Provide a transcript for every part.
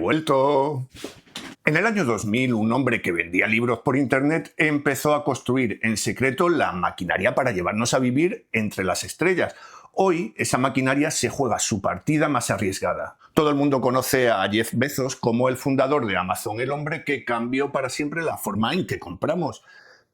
vuelto. En el año 2000, un hombre que vendía libros por internet empezó a construir en secreto la maquinaria para llevarnos a vivir entre las estrellas. Hoy, esa maquinaria se juega su partida más arriesgada. Todo el mundo conoce a Jeff Bezos como el fundador de Amazon, el hombre que cambió para siempre la forma en que compramos.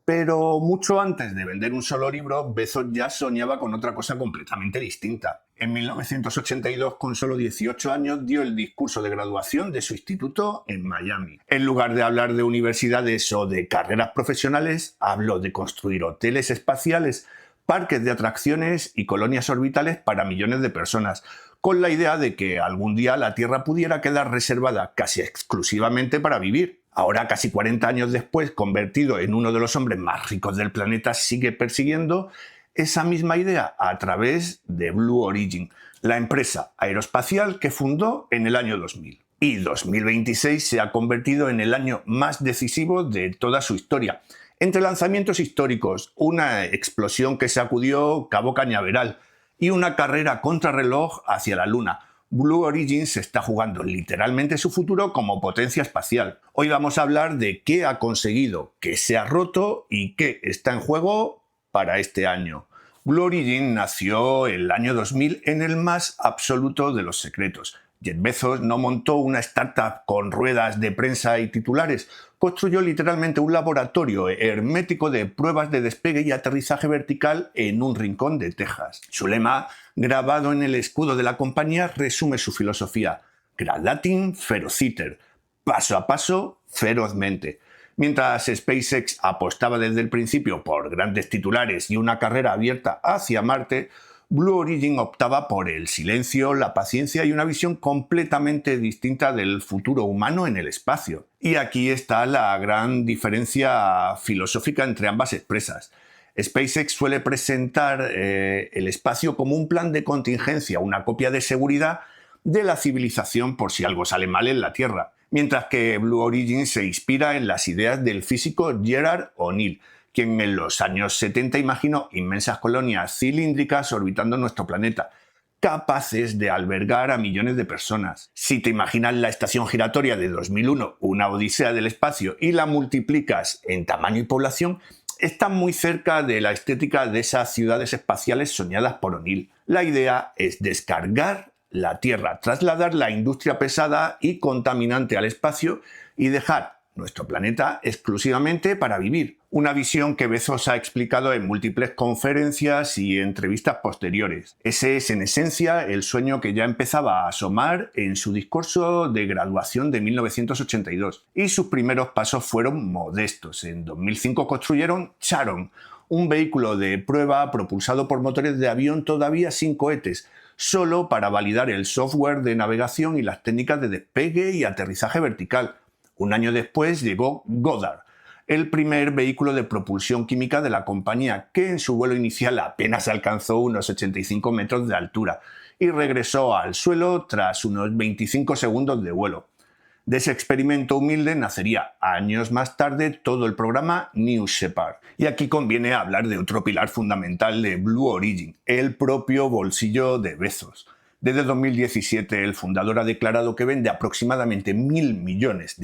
Pero mucho antes de vender un solo libro, Bezos ya soñaba con otra cosa completamente distinta. En 1982, con solo 18 años, dio el discurso de graduación de su instituto en Miami. En lugar de hablar de universidades o de carreras profesionales, habló de construir hoteles espaciales, parques de atracciones y colonias orbitales para millones de personas, con la idea de que algún día la Tierra pudiera quedar reservada casi exclusivamente para vivir. Ahora, casi 40 años después, convertido en uno de los hombres más ricos del planeta, sigue persiguiendo esa misma idea a través de Blue Origin, la empresa aeroespacial que fundó en el año 2000. Y 2026 se ha convertido en el año más decisivo de toda su historia. Entre lanzamientos históricos, una explosión que sacudió Cabo Cañaveral y una carrera contrarreloj hacia la Luna, Blue Origin se está jugando literalmente su futuro como potencia espacial. Hoy vamos a hablar de qué ha conseguido, qué se ha roto y qué está en juego para este año. Blue Origin nació el año 2000 en el más absoluto de los secretos. Jeff Bezos no montó una startup con ruedas de prensa y titulares, construyó literalmente un laboratorio hermético de pruebas de despegue y aterrizaje vertical en un rincón de Texas. Su lema, grabado en el escudo de la compañía, resume su filosofía: Gradatim ferociter, paso a paso, ferozmente. Mientras SpaceX apostaba desde el principio por grandes titulares y una carrera abierta hacia Marte, Blue Origin optaba por el silencio, la paciencia y una visión completamente distinta del futuro humano en el espacio. Y aquí está la gran diferencia filosófica entre ambas empresas. SpaceX suele presentar el espacio como un plan de contingencia, una copia de seguridad de la civilización por si algo sale mal en la Tierra, mientras que Blue Origin se inspira en las ideas del físico Gerard O'Neill, quien en los años 70 imaginó inmensas colonias cilíndricas orbitando nuestro planeta, capaces de albergar a millones de personas. Si te imaginas la estación giratoria de 2001, una odisea del espacio, y la multiplicas en tamaño y población, está muy cerca de la estética de esas ciudades espaciales soñadas por O'Neill. La idea es descargar la Tierra, trasladar la industria pesada y contaminante al espacio y dejar nuestro planeta exclusivamente para vivir. Una visión que Bezos ha explicado en múltiples conferencias y entrevistas posteriores. Ese es, en esencia, el sueño que ya empezaba a asomar en su discurso de graduación de 1982. Y sus primeros pasos fueron modestos. En 2005 construyeron Charon, un vehículo de prueba propulsado por motores de avión todavía sin cohetes, solo para validar el software de navegación y las técnicas de despegue y aterrizaje vertical. Un año después llegó Goddard, el primer vehículo de propulsión química de la compañía, que en su vuelo inicial apenas alcanzó unos 85 metros de altura y regresó al suelo tras unos 25 segundos de vuelo. De ese experimento humilde nacería años más tarde todo el programa New Shepard. Y aquí conviene hablar de otro pilar fundamental de Blue Origin, el propio bolsillo de Bezos. Desde 2017, el fundador ha declarado que vende aproximadamente $1.000 millones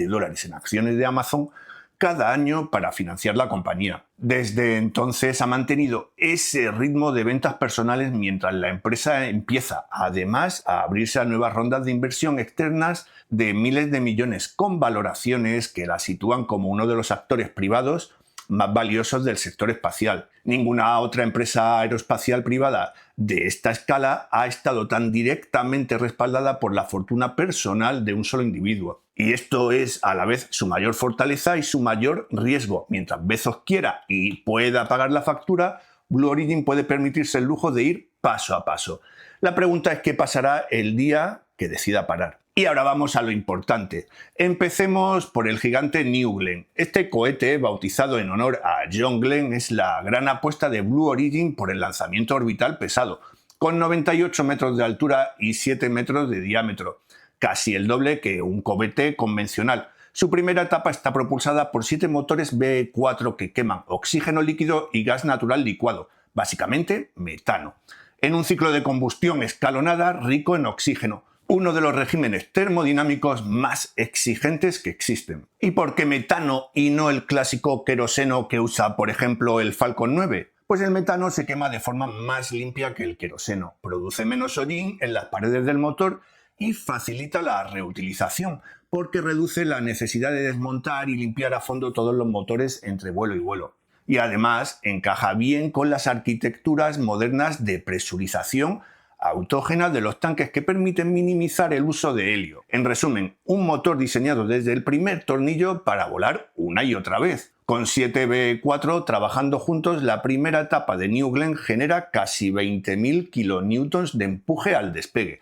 en acciones de Amazon cada año para financiar la compañía. Desde entonces ha mantenido ese ritmo de ventas personales mientras la empresa empieza además a abrirse a nuevas rondas de inversión externas de miles de millones, con valoraciones que la sitúan como uno de los actores privados más valiosos del sector espacial. Ninguna otra empresa aeroespacial privada de esta escala ha estado tan directamente respaldada por la fortuna personal de un solo individuo. Y esto es a la vez su mayor fortaleza y su mayor riesgo. Mientras Bezos quiera y pueda pagar la factura, Blue Origin puede permitirse el lujo de ir paso a paso. La pregunta es qué pasará el día que decida parar. Y ahora vamos a lo importante. Empecemos por el gigante New Glenn. Este cohete, bautizado en honor a John Glenn, es la gran apuesta de Blue Origin por el lanzamiento orbital pesado, con 98 metros de altura y 7 metros de diámetro, casi el doble que un cohete convencional. Su primera etapa está propulsada por 7 motores B4 que queman oxígeno líquido y gas natural licuado, básicamente metano, en un ciclo de combustión escalonada rico en oxígeno, uno de los regímenes termodinámicos más exigentes que existen. ¿Y por qué metano y no el clásico queroseno que usa, por ejemplo, el Falcon 9? Pues el metano se quema de forma más limpia que el queroseno, produce menos hollín en las paredes del motor y facilita la reutilización, porque reduce la necesidad de desmontar y limpiar a fondo todos los motores entre vuelo y vuelo. Y además encaja bien con las arquitecturas modernas de presurización autógenas de los tanques que permiten minimizar el uso de helio. En resumen, un motor diseñado desde el primer tornillo para volar una y otra vez. Con 7 V4 trabajando juntos, la primera etapa de New Glenn genera casi 20.000 kN de empuje al despegue,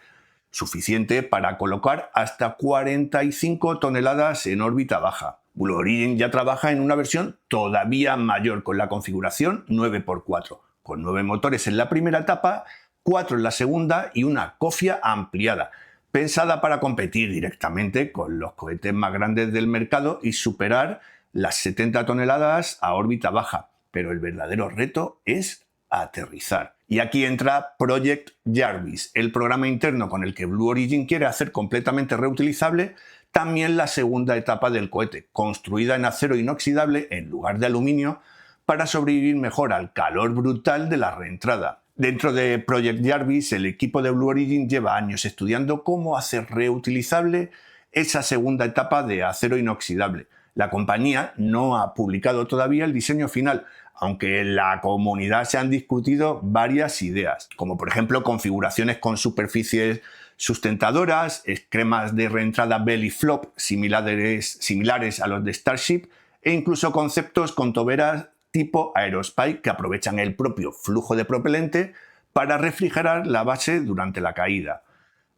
suficiente para colocar hasta 45 toneladas en órbita baja. Blue Origin ya trabaja en una versión todavía mayor con la configuración 9x4, con 9 motores en la primera etapa, 4 en la segunda y una cofia ampliada, pensada para competir directamente con los cohetes más grandes del mercado y superar las 70 toneladas a órbita baja. Pero el verdadero reto es aterrizar. Y aquí entra Project Jarvis, el programa interno con el que Blue Origin quiere hacer completamente reutilizable también la segunda etapa del cohete, construida en acero inoxidable en lugar de aluminio para sobrevivir mejor al calor brutal de la reentrada. Dentro de Project Jarvis, el equipo de Blue Origin lleva años estudiando cómo hacer reutilizable esa segunda etapa de acero inoxidable. La compañía no ha publicado todavía el diseño final, aunque en la comunidad se han discutido varias ideas, como por ejemplo configuraciones con superficies sustentadoras, esquemas de reentrada belly flop similares a los de Starship e incluso conceptos con toberas tipo Aerospike que aprovechan el propio flujo de propelente para refrigerar la base durante la caída.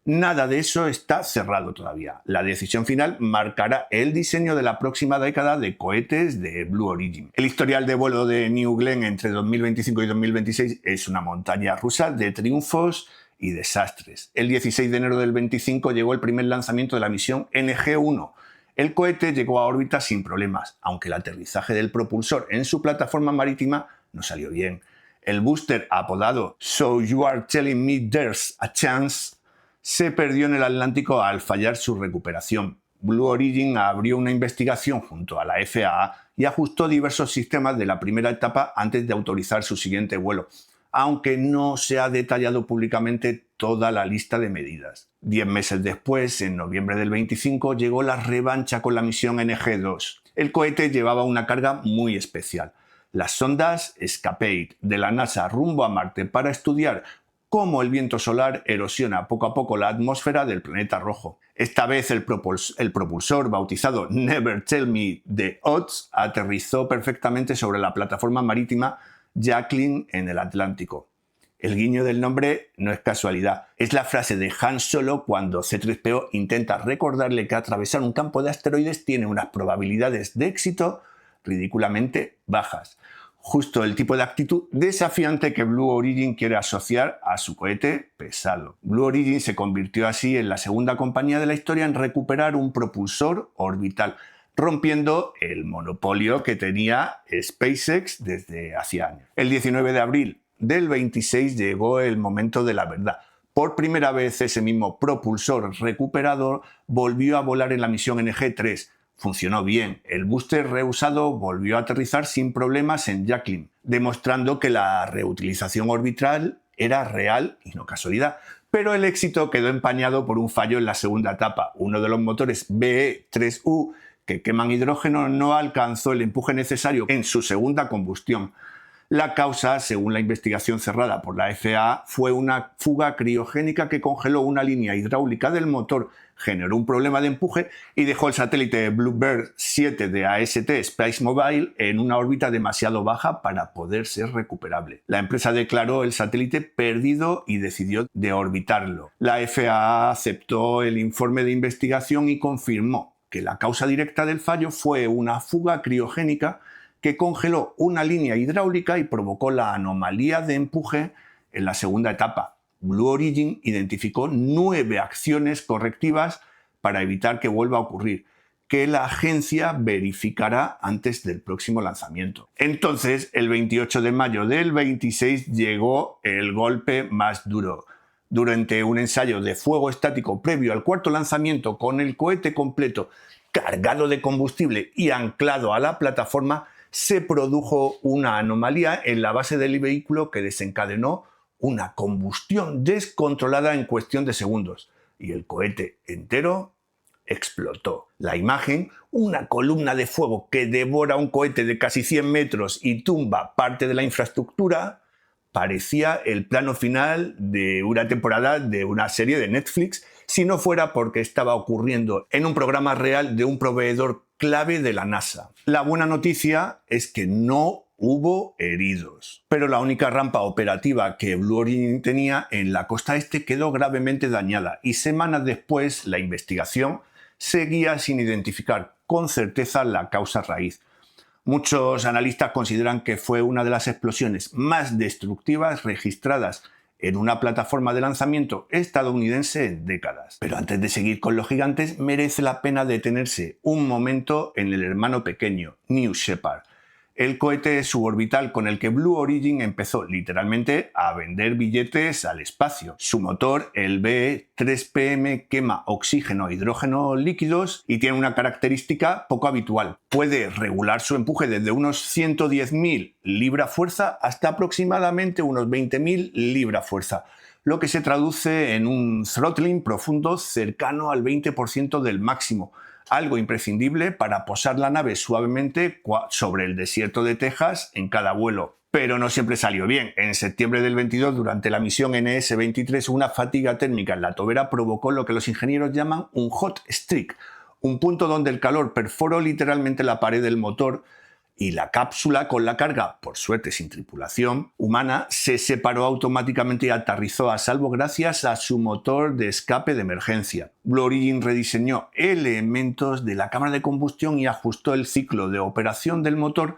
Nada de eso está cerrado todavía. La decisión final marcará el diseño de la próxima década de cohetes de Blue Origin. El historial de vuelo de New Glenn entre 2025 y 2026 es una montaña rusa de triunfos y desastres. El 16 de enero del 25 llegó el primer lanzamiento de la misión NG-1. El cohete llegó a órbita sin problemas, aunque el aterrizaje del propulsor en su plataforma marítima no salió bien. El booster apodado So You Are Telling Me There's a Chance se perdió en el Atlántico al fallar su recuperación. Blue Origin abrió una investigación junto a la FAA y ajustó diversos sistemas de la primera etapa antes de autorizar su siguiente vuelo, aunque no se ha detallado públicamente toda la lista de medidas. 10 meses después, en noviembre del 25, llegó la revancha con la misión NG-2. El cohete llevaba una carga muy especial: las sondas Escapade de la NASA rumbo a Marte para estudiar cómo el viento solar erosiona poco a poco la atmósfera del planeta rojo. Esta vez el propulsor, bautizado Never Tell Me the Odds, aterrizó perfectamente sobre la plataforma marítima Jacqueline en el Atlántico. El guiño del nombre no es casualidad, es la frase de Han Solo cuando C-3PO intenta recordarle que atravesar un campo de asteroides tiene unas probabilidades de éxito ridículamente bajas. Justo el tipo de actitud desafiante que Blue Origin quiere asociar a su cohete pesado. Blue Origin se convirtió así en la segunda compañía de la historia en recuperar un propulsor orbital, rompiendo el monopolio que tenía SpaceX desde hacía años. El 19 de abril del 26 llegó el momento de la verdad. Por primera vez ese mismo propulsor recuperador volvió a volar en la misión NG-3. Funcionó bien. El booster reusado volvió a aterrizar sin problemas en Jacqueline, demostrando que la reutilización orbital era real y no casualidad. Pero el éxito quedó empañado por un fallo en la segunda etapa. Uno de los motores BE-3U que queman hidrógeno no alcanzó el empuje necesario en su segunda combustión. La causa, según la investigación cerrada por la FAA, fue una fuga criogénica que congeló una línea hidráulica del motor, generó un problema de empuje y dejó el satélite Bluebird 7 de AST SpaceMobile en una órbita demasiado baja para poder ser recuperable. La empresa declaró el satélite perdido y decidió deorbitarlo. La FAA aceptó el informe de investigación y confirmó que la causa directa del fallo fue una fuga criogénica que congeló una línea hidráulica y provocó la anomalía de empuje en la segunda etapa. Blue Origin identificó 9 acciones correctivas para evitar que vuelva a ocurrir, que la agencia verificará antes del próximo lanzamiento. Entonces, el 28 de mayo del 26 llegó el golpe más duro. Durante un ensayo de fuego estático previo al cuarto lanzamiento con el cohete completo, cargado de combustible y anclado a la plataforma, se produjo una anomalía en la base del vehículo que desencadenó una combustión descontrolada en cuestión de segundos y el cohete entero explotó. La imagen, una columna de fuego que devora un cohete de casi 100 metros y tumba parte de la infraestructura, parecía el plano final de una temporada de una serie de Netflix, si no fuera porque estaba ocurriendo en un programa real de un proveedor clave de la NASA. La buena noticia es que no hubo heridos, pero la única rampa operativa que Blue Origin tenía en la costa este quedó gravemente dañada y semanas después la investigación seguía sin identificar con certeza la causa raíz. Muchos analistas consideran que fue una de las explosiones más destructivas registradas en una plataforma de lanzamiento estadounidense en décadas. Pero antes de seguir con los gigantes, merece la pena detenerse un momento en el hermano pequeño, New Shepard, el cohete suborbital con el que Blue Origin empezó literalmente a vender billetes al espacio. Su motor, el BE-3PM, quema oxígeno e hidrógeno líquidos y tiene una característica poco habitual. Puede regular su empuje desde unos 110.000 libra-fuerza hasta aproximadamente unos 20.000 libra-fuerza, lo que se traduce en un throttling profundo cercano al 20% del máximo, algo imprescindible para posar la nave suavemente sobre el desierto de Texas en cada vuelo. Pero no siempre salió bien. En septiembre del 22, durante la misión NS-23, una fatiga térmica en la tobera provocó lo que los ingenieros llaman un hot streak, un punto donde el calor perforó literalmente la pared del motor y la cápsula con la carga, por suerte sin tripulación humana, se separó automáticamente y aterrizó a salvo gracias a su motor de escape de emergencia. Blue Origin rediseñó elementos de la cámara de combustión y ajustó el ciclo de operación del motor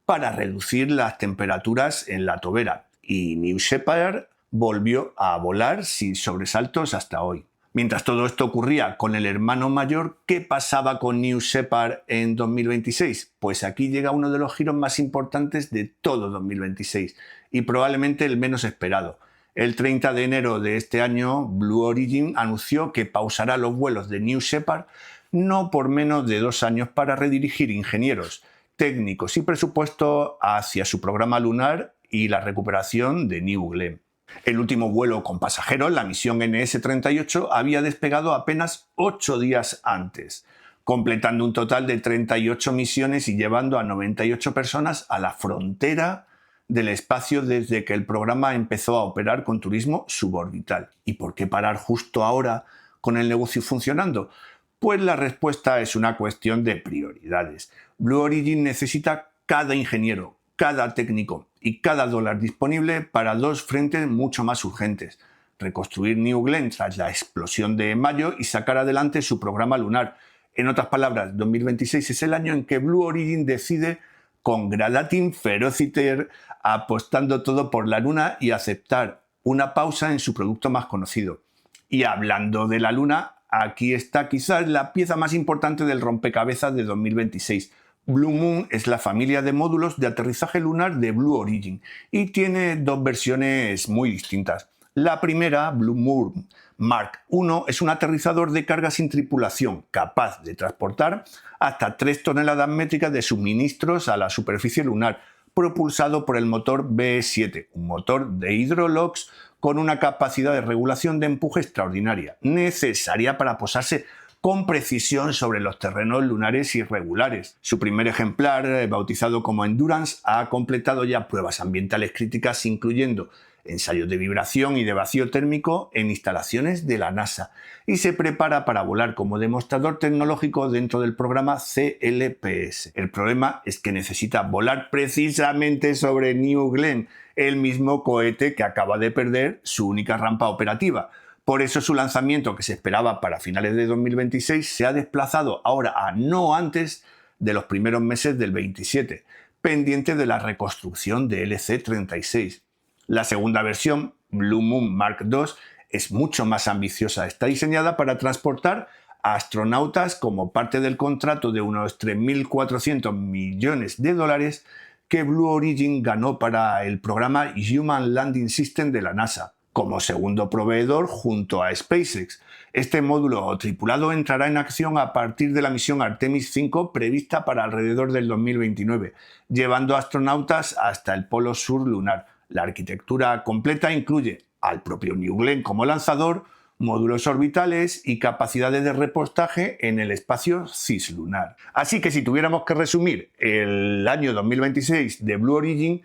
para reducir las temperaturas en la tobera, y New Shepard volvió a volar sin sobresaltos hasta hoy. Mientras todo esto ocurría con el hermano mayor, ¿qué pasaba con New Shepard en 2026? Pues aquí llega uno de los giros más importantes de todo 2026 y probablemente el menos esperado. El 30 de enero de este año, Blue Origin anunció que pausará los vuelos de New Shepard no por menos de 2 años para redirigir ingenieros, técnicos y presupuesto hacia su programa lunar y la recuperación de New Glenn. El último vuelo con pasajeros, la misión NS-38, había despegado apenas 8 días antes, completando un total de 38 misiones y llevando a 98 personas a la frontera del espacio desde que el programa empezó a operar con turismo suborbital. ¿Y por qué parar justo ahora con el negocio funcionando? Pues la respuesta es una cuestión de prioridades. Blue Origin necesita cada ingeniero, cada técnico y cada dólar disponible para 2 frentes mucho más urgentes: reconstruir New Glenn tras la explosión de mayo y sacar adelante su programa lunar. En otras palabras, 2026 es el año en que Blue Origin decide con Gradatim Ferociter, apostando todo por la luna y aceptar una pausa en su producto más conocido. Y hablando de la luna, aquí está quizás la pieza más importante del rompecabezas de 2026. Blue Moon es la familia de módulos de aterrizaje lunar de Blue Origin y tiene 2 versiones muy distintas. La primera, Blue Moon Mark I, es un aterrizador de carga sin tripulación capaz de transportar hasta 3 toneladas métricas de suministros a la superficie lunar, propulsado por el motor BE-7, un motor de Hydrolox con una capacidad de regulación de empuje extraordinaria, necesaria para posarse con precisión sobre los terrenos lunares irregulares. Su primer ejemplar, bautizado como Endurance, ha completado ya pruebas ambientales críticas, incluyendo ensayos de vibración y de vacío térmico en instalaciones de la NASA, y se prepara para volar como demostrador tecnológico dentro del programa CLPS. El problema es que necesita volar precisamente sobre New Glenn, el mismo cohete que acaba de perder su única rampa operativa. Por eso su lanzamiento, que se esperaba para finales de 2026, se ha desplazado ahora a no antes de los primeros meses del 27, pendiente de la reconstrucción de LC-36. La segunda versión, Blue Moon Mark II, es mucho más ambiciosa. Está diseñada para transportar a astronautas como parte del contrato de unos 3.400 millones de dólares que Blue Origin ganó para el programa Human Landing System de la NASA. como segundo proveedor junto a SpaceX. Este módulo tripulado entrará en acción a partir de la misión Artemis 5 prevista para alrededor del 2029, llevando astronautas hasta el polo sur lunar. La arquitectura completa incluye al propio New Glenn como lanzador, módulos orbitales y capacidades de repostaje en el espacio cislunar. Así que si tuviéramos que resumir el año 2026 de Blue Origin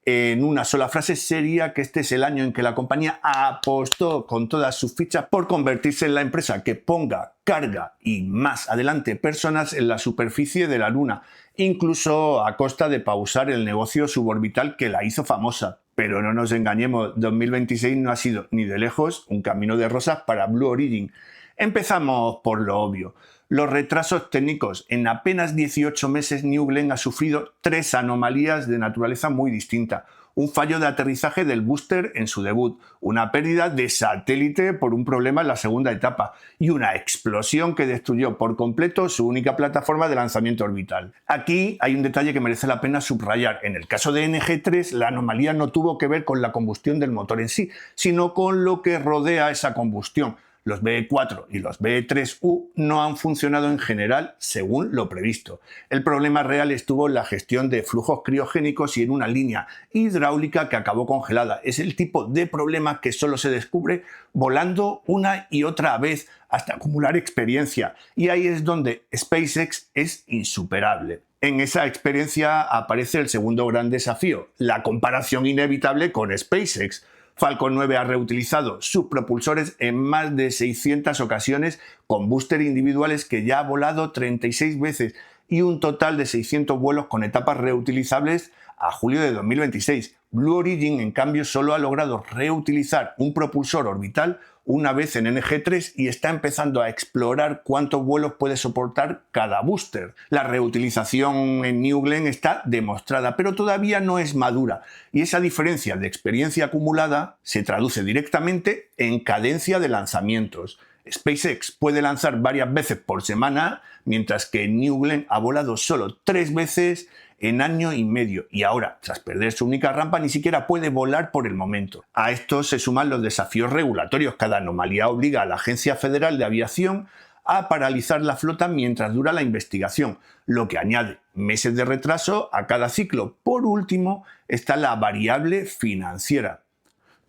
en una sola frase, sería que este es el año en que la compañía apostó con todas sus fichas por convertirse en la empresa que ponga carga y más adelante personas en la superficie de la Luna, incluso a costa de pausar el negocio suborbital que la hizo famosa. Pero no nos engañemos, 2026 no ha sido ni de lejos un camino de rosas para Blue Origin. Empezamos por lo obvio. Los retrasos técnicos. En apenas 18 meses New Glenn ha sufrido 3 anomalías de naturaleza muy distinta. Un fallo de aterrizaje del booster en su debut, una pérdida de satélite por un problema en la segunda etapa y una explosión que destruyó por completo su única plataforma de lanzamiento orbital. Aquí hay un detalle que merece la pena subrayar. En el caso de NG-3, la anomalía no tuvo que ver con la combustión del motor en sí, sino con lo que rodea esa combustión. Los BE4 y los BE3U no han funcionado en general según lo previsto. El problema real estuvo en la gestión de flujos criogénicos y en una línea hidráulica que acabó congelada. Es el tipo de problema que solo se descubre volando una y otra vez hasta acumular experiencia. Y ahí es donde SpaceX es insuperable. En esa experiencia aparece el segundo gran desafío, la comparación inevitable con SpaceX. Falcon 9 ha reutilizado sus propulsores en más de 600 ocasiones con booster individuales que ya ha volado 36 veces y un total de 600 vuelos con etapas reutilizables a julio de 2026. Blue Origin, en cambio, solo ha logrado reutilizar un propulsor orbital una vez en NG-3 y está empezando a explorar cuántos vuelos puede soportar cada booster. La reutilización en New Glenn está demostrada, pero todavía no es madura, y esa diferencia de experiencia acumulada se traduce directamente en cadencia de lanzamientos. SpaceX puede lanzar varias veces por semana, mientras que New Glenn ha volado solo 3 veces en año y medio y ahora, tras perder su única rampa, ni siquiera puede volar por el momento. A esto se suman los desafíos regulatorios. Cada anomalía obliga a la Agencia Federal de Aviación a paralizar la flota mientras dura la investigación, lo que añade meses de retraso a cada ciclo. Por último, está la variable financiera.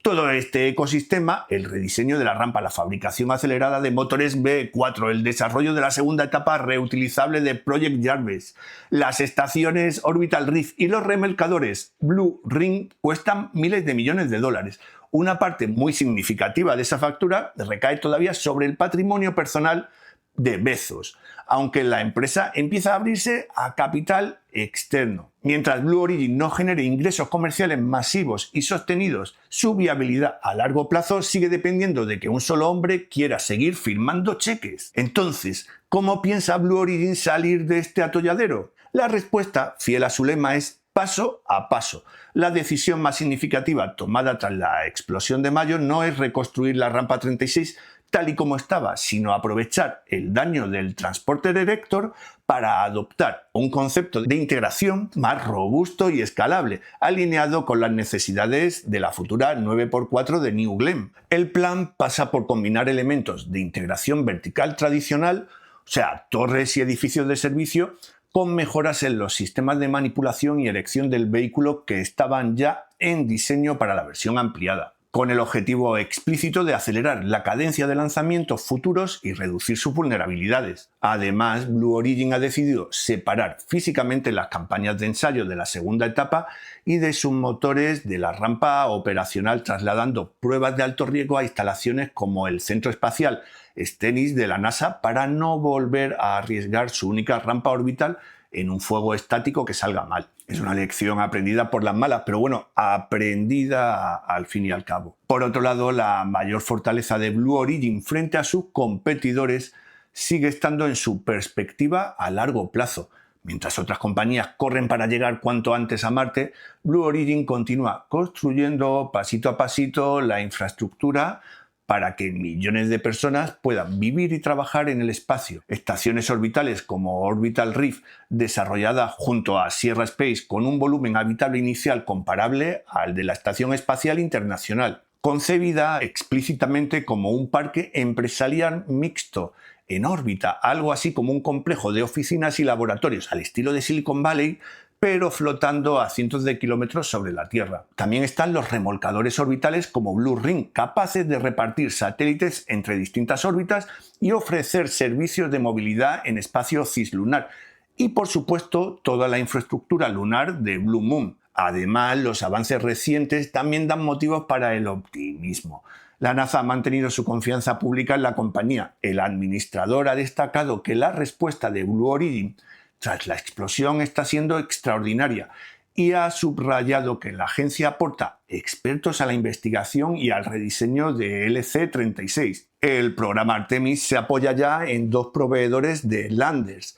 Todo este ecosistema, el rediseño de la rampa, la fabricación acelerada de motores B4, el desarrollo de la segunda etapa reutilizable de Project Jarvis, las estaciones Orbital Reef y los remolcadores Blue Ring cuestan miles de millones de dólares. Una parte muy significativa de esa factura recae todavía sobre el patrimonio personal de Bezos, aunque la empresa empieza a abrirse a capital externo. Mientras Blue Origin no genere ingresos comerciales masivos y sostenidos, su viabilidad a largo plazo sigue dependiendo de que un solo hombre quiera seguir firmando cheques. Entonces, ¿cómo piensa Blue Origin salir de este atolladero? La respuesta, fiel a su lema, es paso a paso. La decisión más significativa tomada tras la explosión de mayo no es reconstruir la rampa 36 tal y como estaba, sino aprovechar el daño del Transporter Erector para adoptar un concepto de integración más robusto y escalable, alineado con las necesidades de la futura 9x4 de New Glenn. El plan pasa por combinar elementos de integración vertical tradicional, o sea, torres y edificios de servicio, con mejoras en los sistemas de manipulación y erección del vehículo que estaban ya en diseño para la versión ampliada, con el objetivo explícito de acelerar la cadencia de lanzamientos futuros y reducir sus vulnerabilidades. Además, Blue Origin ha decidido separar físicamente las campañas de ensayo de la segunda etapa y de sus motores de la rampa operacional, trasladando pruebas de alto riesgo a instalaciones como el Centro Espacial Stennis de la NASA para no volver a arriesgar su única rampa orbital en un fuego estático que salga mal. Es una lección aprendida por las malas, pero bueno, aprendida al fin y al cabo. Por otro lado, la mayor fortaleza de Blue Origin frente a sus competidores sigue estando en su perspectiva a largo plazo. Mientras otras compañías corren para llegar cuanto antes a Marte, Blue Origin continúa construyendo pasito a pasito la infraestructura para que millones de personas puedan vivir y trabajar en el espacio. Estaciones orbitales como Orbital Reef, desarrollada junto a Sierra Space con un volumen habitable inicial comparable al de la Estación Espacial Internacional, concebida explícitamente como un parque empresarial mixto en órbita, algo así como un complejo de oficinas y laboratorios al estilo de Silicon Valley, pero flotando a cientos de kilómetros sobre la Tierra. También están los remolcadores orbitales como Blue Ring, capaces de repartir satélites entre distintas órbitas y ofrecer servicios de movilidad en espacio cislunar. Y por supuesto, toda la infraestructura lunar de Blue Moon. Además, los avances recientes también dan motivos para el optimismo. La NASA ha mantenido su confianza pública en la compañía. El administrador ha destacado que la respuesta de Blue Origin tras la explosión está siendo extraordinaria y ha subrayado que la agencia aporta expertos a la investigación y al rediseño de LC-36. El programa Artemis se apoya ya en 2 proveedores de landers,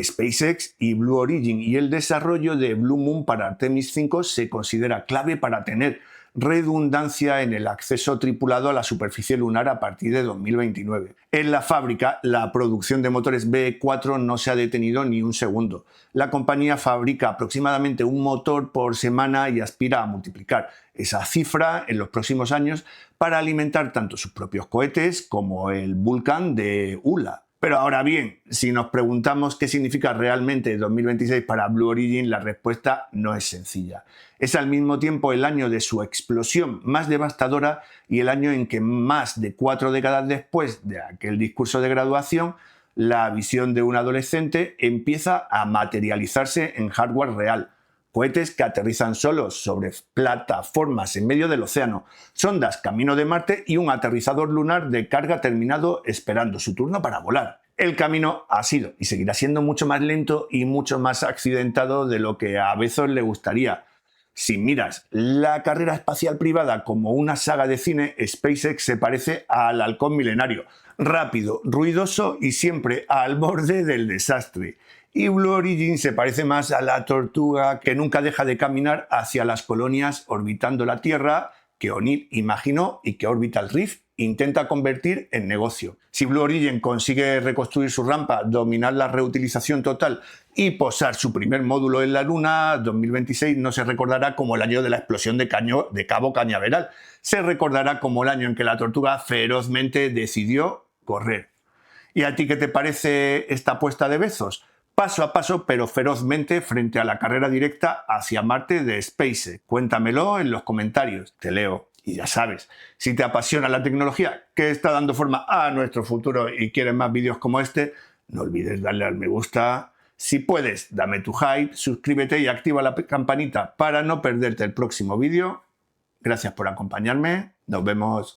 SpaceX y Blue Origin, y el desarrollo de Blue Moon para Artemis 5 se considera clave para tener redundancia en el acceso tripulado a la superficie lunar a partir de 2029. En la fábrica, la producción de motores BE-4 no se ha detenido ni un segundo. La compañía fabrica aproximadamente un motor por semana y aspira a multiplicar esa cifra en los próximos años para alimentar tanto sus propios cohetes como el Vulcan de ULA. Pero ahora bien, si nos preguntamos qué significa realmente 2026 para Blue Origin, la respuesta no es sencilla. Es al mismo tiempo el año de su explosión más devastadora y el año en que más de 4 décadas después de aquel discurso de graduación, la visión de un adolescente empieza a materializarse en hardware real. Cohetes que aterrizan solos sobre plataformas en medio del océano, sondas camino de Marte y un aterrizador lunar de carga terminado esperando su turno para volar. El camino ha sido y seguirá siendo mucho más lento y mucho más accidentado de lo que a Bezos le gustaría. Si miras la carrera espacial privada como una saga de cine, SpaceX se parece al halcón milenario, rápido, ruidoso y siempre al borde del desastre. Y Blue Origin se parece más a la tortuga que nunca deja de caminar hacia las colonias orbitando la Tierra que O'Neill imaginó y que Orbital Reef intenta convertir en negocio. Si Blue Origin consigue reconstruir su rampa, dominar la reutilización total y posar su primer módulo en la Luna, 2026 no se recordará como el año de la explosión de Cabo Cañaveral. Se recordará como el año en que la tortuga ferozmente decidió correr. ¿Y a ti qué te parece esta apuesta de Bezos? Paso a paso, pero ferozmente, frente a la carrera directa hacia Marte de SpaceX. Cuéntamelo en los comentarios. Te leo. Y ya sabes, si te apasiona la tecnología que está dando forma a nuestro futuro y quieres más vídeos como este, no olvides darle al me gusta. Si puedes, dame tu hype, suscríbete y activa la campanita para no perderte el próximo vídeo. Gracias por acompañarme. Nos vemos.